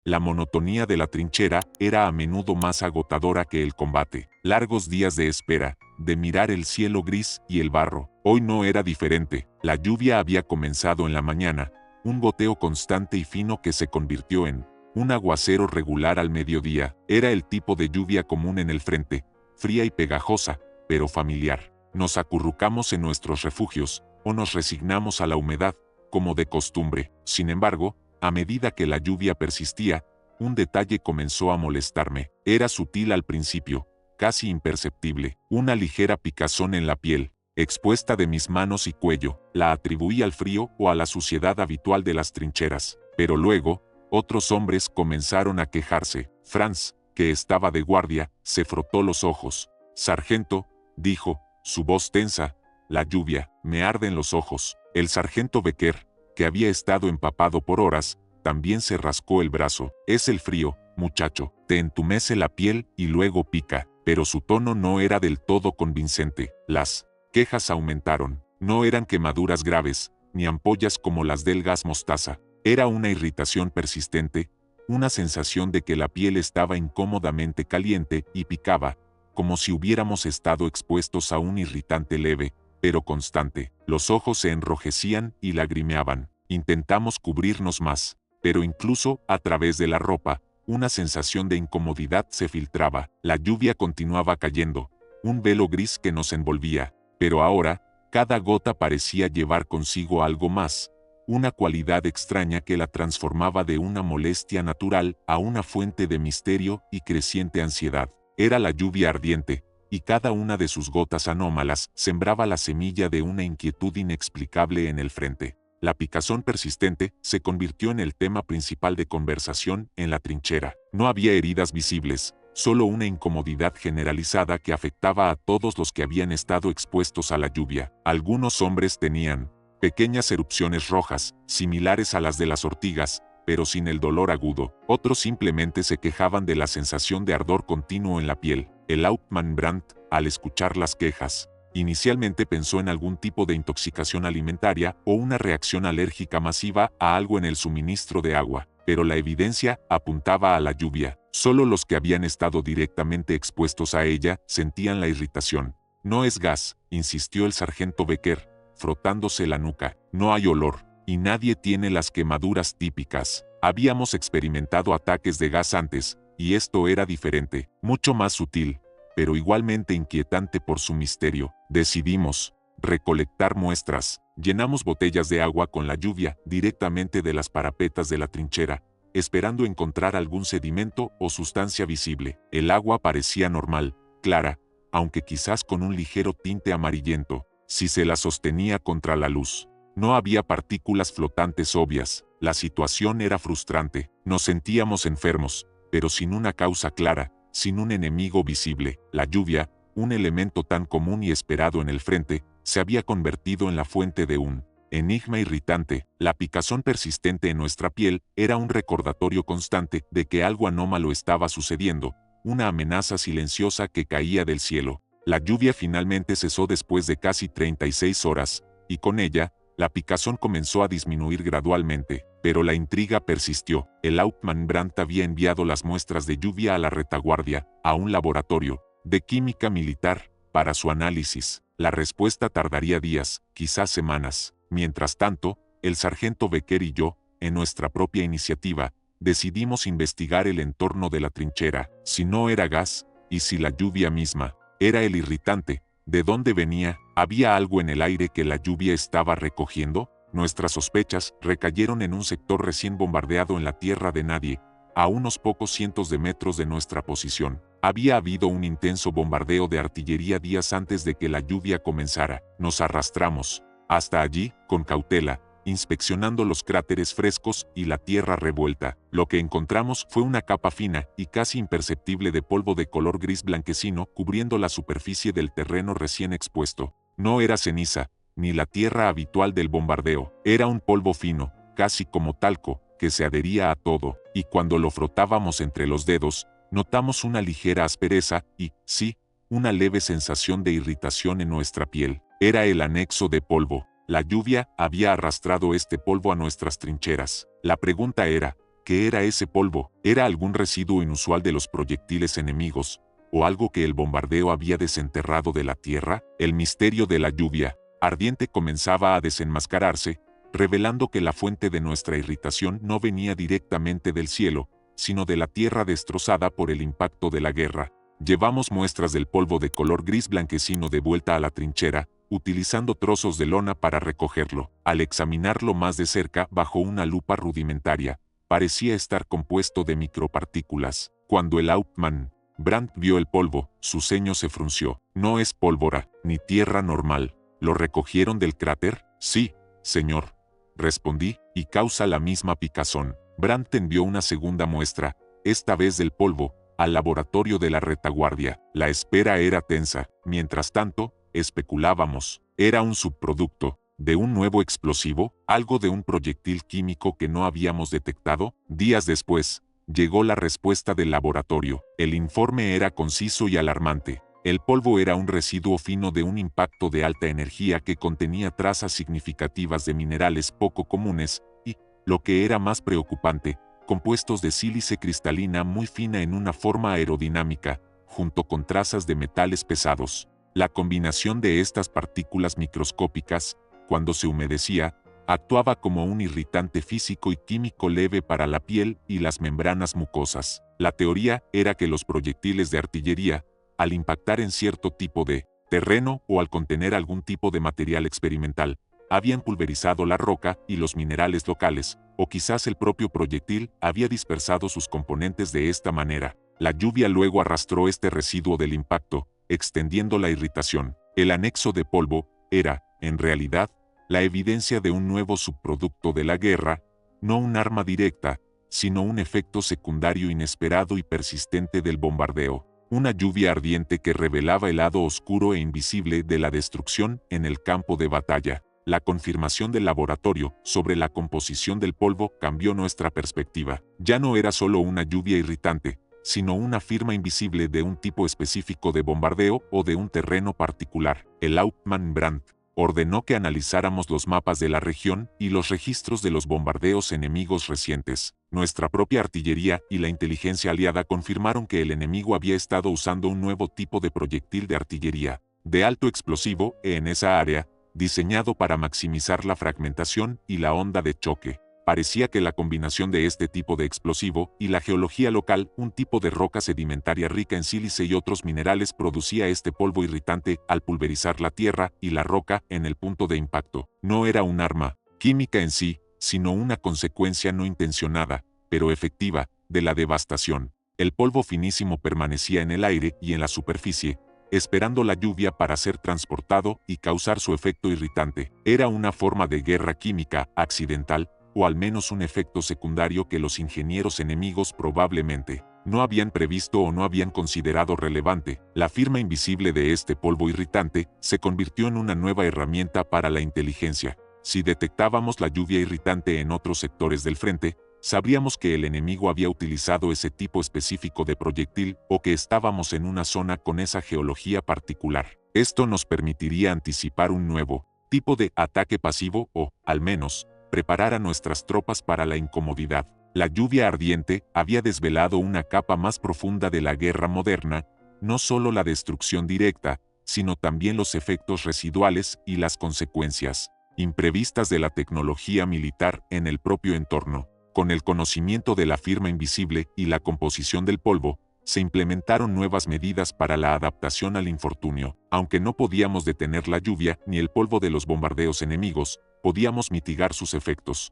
La monotonía de la trinchera era a menudo más agotadora que el combate. Largos días de espera, de mirar el cielo gris y el barro. Hoy no era diferente. La lluvia había comenzado en la mañana, un goteo constante y fino que se convirtió en un aguacero regular al mediodía. Era el tipo de lluvia común en el frente, fría y pegajosa, pero familiar. Nos acurrucamos en nuestros refugios, o nos resignamos a la humedad, como de costumbre. Sin embargo, a medida que la lluvia persistía, un detalle comenzó a molestarme. Era sutil al principio, casi imperceptible. Una ligera picazón en la piel, expuesta de mis manos y cuello, la atribuí al frío o a la suciedad habitual de las trincheras. Pero luego, otros hombres comenzaron a quejarse. Franz, que estaba de guardia, se frotó los ojos. «Sargento», dijo, su voz tensa, «la lluvia, me arden los ojos». El sargento Becker, que había estado empapado por horas, también se rascó el brazo. «Es el frío, muchacho, te entumece la piel y luego pica». Pero su tono no era del todo convincente. Las quejas aumentaron. No eran quemaduras graves, ni ampollas como las del gas mostaza. Era una irritación persistente, una sensación de que la piel estaba incómodamente caliente y picaba, como si hubiéramos estado expuestos a un irritante leve, pero constante. Los ojos se enrojecían y lagrimeaban. Intentamos cubrirnos más, pero incluso a través de la ropa, una sensación de incomodidad se filtraba. La lluvia continuaba cayendo, un velo gris que nos envolvía, pero ahora, cada gota parecía llevar consigo algo más, una cualidad extraña que la transformaba de una molestia natural a una fuente de misterio y creciente ansiedad. Era la lluvia ardiente, y cada una de sus gotas anómalas sembraba la semilla de una inquietud inexplicable en el frente. La picazón persistente se convirtió en el tema principal de conversación en la trinchera. No había heridas visibles, solo una incomodidad generalizada que afectaba a todos los que habían estado expuestos a la lluvia. Algunos hombres tenían pequeñas erupciones rojas, similares a las de las ortigas, pero sin el dolor agudo. Otros simplemente se quejaban de la sensación de ardor continuo en la piel. El Hauptmann Brandt, al escuchar las quejas, inicialmente pensó en algún tipo de intoxicación alimentaria o una reacción alérgica masiva a algo en el suministro de agua, pero la evidencia apuntaba a la lluvia. Solo los que habían estado directamente expuestos a ella sentían la irritación. «No es gas», insistió el sargento Becker, frotándose la nuca. «No hay olor, y nadie tiene las quemaduras típicas. Habíamos experimentado ataques de gas antes, y esto era diferente, mucho más sutil, pero igualmente inquietante por su misterio. Decidimos recolectar muestras. Llenamos botellas de agua con la lluvia directamente de las parapetas de la trinchera, esperando encontrar algún sedimento o sustancia visible. El agua parecía normal, clara, aunque quizás con un ligero tinte amarillento, si se la sostenía contra la luz. No había partículas flotantes obvias. La situación era frustrante. Nos sentíamos enfermos, pero sin una causa clara, sin un enemigo visible. La lluvia, un elemento tan común y esperado en el frente, se había convertido en la fuente de un enigma irritante. La picazón persistente en nuestra piel era un recordatorio constante de que algo anómalo estaba sucediendo, una amenaza silenciosa que caía del cielo. La lluvia finalmente cesó después de casi 36 horas, y con ella, la picazón comenzó a disminuir gradualmente, pero la intriga persistió. El Hauptmann Brandt había enviado las muestras de lluvia a la retaguardia, a un laboratorio de química militar, para su análisis. La respuesta tardaría días, quizás semanas. Mientras tanto, el sargento Becker y yo, en nuestra propia iniciativa, decidimos investigar el entorno de la trinchera. Si no era gas, y si la lluvia misma era el irritante, ¿de dónde venía? ¿Había algo en el aire que la lluvia estaba recogiendo? Nuestras sospechas recayeron en un sector recién bombardeado en la tierra de nadie, a unos pocos cientos de metros de nuestra posición. Había habido un intenso bombardeo de artillería días antes de que la lluvia comenzara. Nos arrastramos hasta allí, con cautela, inspeccionando los cráteres frescos y la tierra revuelta. Lo que encontramos fue una capa fina y casi imperceptible de polvo de color gris blanquecino cubriendo la superficie del terreno recién expuesto. No era ceniza, ni la tierra habitual del bombardeo. Era un polvo fino, casi como talco, que se adhería a todo, y cuando lo frotábamos entre los dedos, notamos una ligera aspereza y, sí, una leve sensación de irritación en nuestra piel. Era el anexo de polvo. La lluvia había arrastrado este polvo a nuestras trincheras. La pregunta era, ¿Qué era ese polvo? ¿Era algún residuo inusual de los proyectiles enemigos? ¿O algo que el bombardeo había desenterrado de la tierra? El misterio de la lluvia ardiente comenzaba a desenmascararse, revelando que la fuente de nuestra irritación no venía directamente del cielo, sino de la tierra destrozada por el impacto de la guerra. Llevamos muestras del polvo de color gris blanquecino de vuelta a la trinchera, utilizando trozos de lona para recogerlo. Al examinarlo más de cerca bajo una lupa rudimentaria, parecía estar compuesto de micropartículas. Cuando el Hauptmann Brandt vio el polvo, su ceño se frunció. No es pólvora, ni tierra normal. ¿Lo recogieron del cráter? Sí, señor. Respondí, y causa la misma picazón. Brandt envió una segunda muestra, esta vez del polvo, al laboratorio de la retaguardia. La espera era tensa. Mientras tanto, especulábamos. ¿Era un subproducto de un nuevo explosivo? ¿Algo de un proyectil químico que no habíamos detectado? Días después, llegó la respuesta del laboratorio. El informe era conciso y alarmante. El polvo era un residuo fino de un impacto de alta energía que contenía trazas significativas de minerales poco comunes y, lo que era más preocupante, compuestos de sílice cristalina muy fina en una forma aerodinámica, junto con trazas de metales pesados. La combinación de estas partículas microscópicas, cuando se humedecía, actuaba como un irritante físico y químico leve para la piel y las membranas mucosas. La teoría era que los proyectiles de artillería, al impactar en cierto tipo de terreno o al contener algún tipo de material experimental, habían pulverizado la roca y los minerales locales, o quizás el propio proyectil había dispersado sus componentes de esta manera. La lluvia luego arrastró este residuo del impacto, extendiendo la irritación. El anexo de polvo era, en realidad, la evidencia de un nuevo subproducto de la guerra, no un arma directa, sino un efecto secundario inesperado y persistente del bombardeo. Una lluvia ardiente que revelaba el lado oscuro e invisible de la destrucción en el campo de batalla. La confirmación del laboratorio sobre la composición del polvo cambió nuestra perspectiva. Ya no era solo una lluvia irritante, sino una firma invisible de un tipo específico de bombardeo o de un terreno particular. El Hauptmann Brandt ordenó que analizáramos los mapas de la región y los registros de los bombardeos enemigos recientes. Nuestra propia artillería y la inteligencia aliada confirmaron que el enemigo había estado usando un nuevo tipo de proyectil de artillería, de alto explosivo, en esa área, diseñado para maximizar la fragmentación y la onda de choque. Parecía que la combinación de este tipo de explosivo y la geología local, un tipo de roca sedimentaria rica en sílice y otros minerales, producía este polvo irritante al pulverizar la tierra y la roca en el punto de impacto. No era un arma química en sí, sino una consecuencia no intencionada, pero efectiva, de la devastación. El polvo finísimo permanecía en el aire y en la superficie, esperando la lluvia para ser transportado y causar su efecto irritante. Era una forma de guerra química accidental, o al menos un efecto secundario que los ingenieros enemigos probablemente no habían previsto o no habían considerado relevante. La firma invisible de este polvo irritante se convirtió en una nueva herramienta para la inteligencia. Si detectábamos la lluvia irritante en otros sectores del frente, sabríamos que el enemigo había utilizado ese tipo específico de proyectil o que estábamos en una zona con esa geología particular. Esto nos permitiría anticipar un nuevo tipo de ataque pasivo o, al menos, preparar a nuestras tropas para la incomodidad. La lluvia ardiente había desvelado una capa más profunda de la guerra moderna, no solo la destrucción directa, sino también los efectos residuales y las consecuencias imprevistas de la tecnología militar en el propio entorno. Con el conocimiento de la firma invisible y la composición del polvo, se implementaron nuevas medidas para la adaptación al infortunio. Aunque no podíamos detener la lluvia ni el polvo de los bombardeos enemigos, podíamos mitigar sus efectos.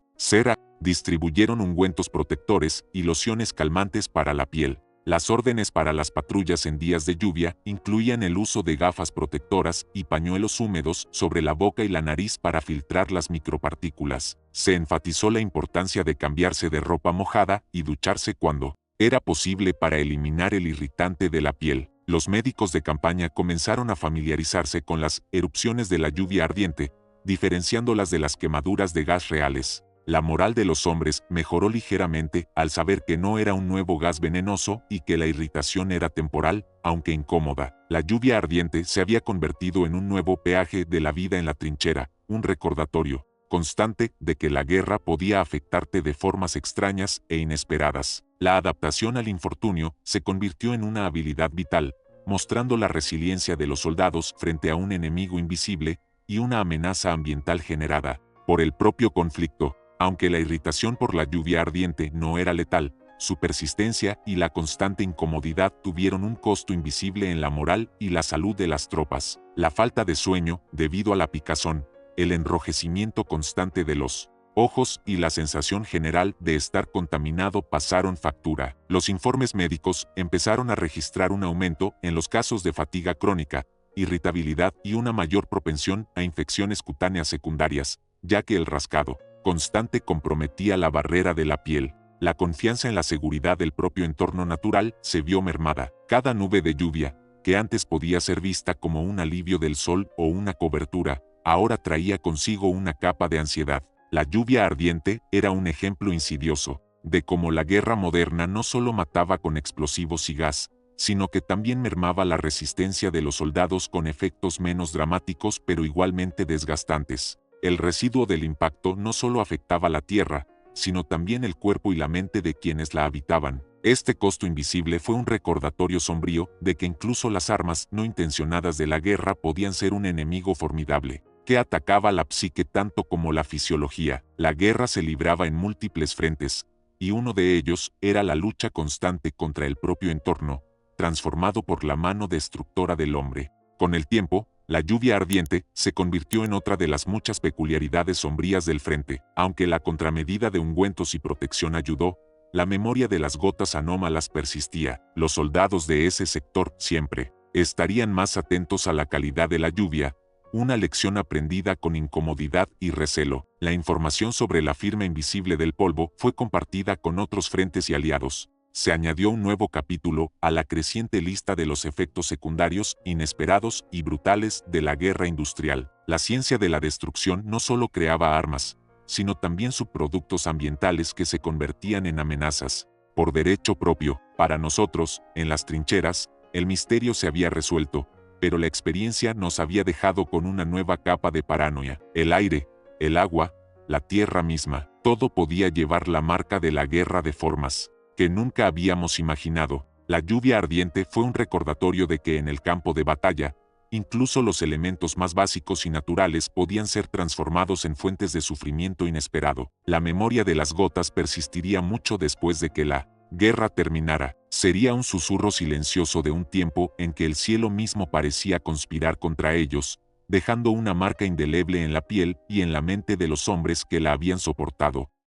Distribuyeron ungüentos protectores y lociones calmantes para la piel. Las órdenes para las patrullas en días de lluvia incluían el uso de gafas protectoras y pañuelos húmedos sobre la boca y la nariz para filtrar las micropartículas. Se enfatizó la importancia de cambiarse de ropa mojada y ducharse cuando era posible para eliminar el irritante de la piel. Los médicos de campaña comenzaron a familiarizarse con las erupciones de la lluvia ardiente, diferenciándolas de las quemaduras de gas reales. La moral de los hombres mejoró ligeramente al saber que no era un nuevo gas venenoso y que la irritación era temporal, aunque incómoda. La lluvia ardiente se había convertido en un nuevo peaje de la vida en la trinchera, un recordatorio constante de que la guerra podía afectarte de formas extrañas e inesperadas. La adaptación al infortunio se convirtió en una habilidad vital, mostrando la resiliencia de los soldados frente a un enemigo invisible y una amenaza ambiental generada por el propio conflicto. Aunque la irritación por la lluvia ardiente no era letal, su persistencia y la constante incomodidad tuvieron un costo invisible en la moral y la salud de las tropas. La falta de sueño, debido a la picazón, el enrojecimiento constante de los ojos y la sensación general de estar contaminado pasaron factura. Los informes médicos empezaron a registrar un aumento en los casos de fatiga crónica, irritabilidad y una mayor propensión a infecciones cutáneas secundarias, ya que el rascado constante comprometía la barrera de la piel. La confianza en la seguridad del propio entorno natural se vio mermada. Cada nube de lluvia, que antes podía ser vista como un alivio del sol o una cobertura, ahora traía consigo una capa de ansiedad. La lluvia ardiente era un ejemplo insidioso de cómo la guerra moderna no solo mataba con explosivos y gas, sino que también mermaba la resistencia de los soldados con efectos menos dramáticos pero igualmente desgastantes. El residuo del impacto no solo afectaba la tierra, sino también el cuerpo y la mente de quienes la habitaban. Este costo invisible fue un recordatorio sombrío de que incluso las armas no intencionadas de la guerra podían ser un enemigo formidable, que atacaba la psique tanto como la fisiología. La guerra se libraba en múltiples frentes, y uno de ellos era la lucha constante contra el propio entorno, transformado por la mano destructora del hombre. Con el tiempo, la lluvia ardiente se convirtió en otra de las muchas peculiaridades sombrías del frente. Aunque la contramedida de ungüentos y protección ayudó, la memoria de las gotas anómalas persistía. Los soldados de ese sector siempre estarían más atentos a la calidad de la lluvia, una lección aprendida con incomodidad y recelo. La información sobre la firma invisible del polvo fue compartida con otros frentes y aliados. Se añadió un nuevo capítulo a la creciente lista de los efectos secundarios, inesperados y brutales de la guerra industrial. La ciencia de la destrucción no solo creaba armas, sino también subproductos ambientales que se convertían en amenazas por derecho propio. Para nosotros, en las trincheras, el misterio se había resuelto, pero la experiencia nos había dejado con una nueva capa de paranoia. El aire, el agua, la tierra misma, todo podía llevar la marca de la guerra de formas que nunca habíamos imaginado. La lluvia ardiente fue un recordatorio de que en el campo de batalla, incluso los elementos más básicos y naturales podían ser transformados en fuentes de sufrimiento inesperado. La memoria de las gotas persistiría mucho después de que la guerra terminara. Sería un susurro silencioso de un tiempo en que el cielo mismo parecía conspirar contra ellos, dejando una marca indeleble en la piel y en la mente de los hombres que la habían soportado.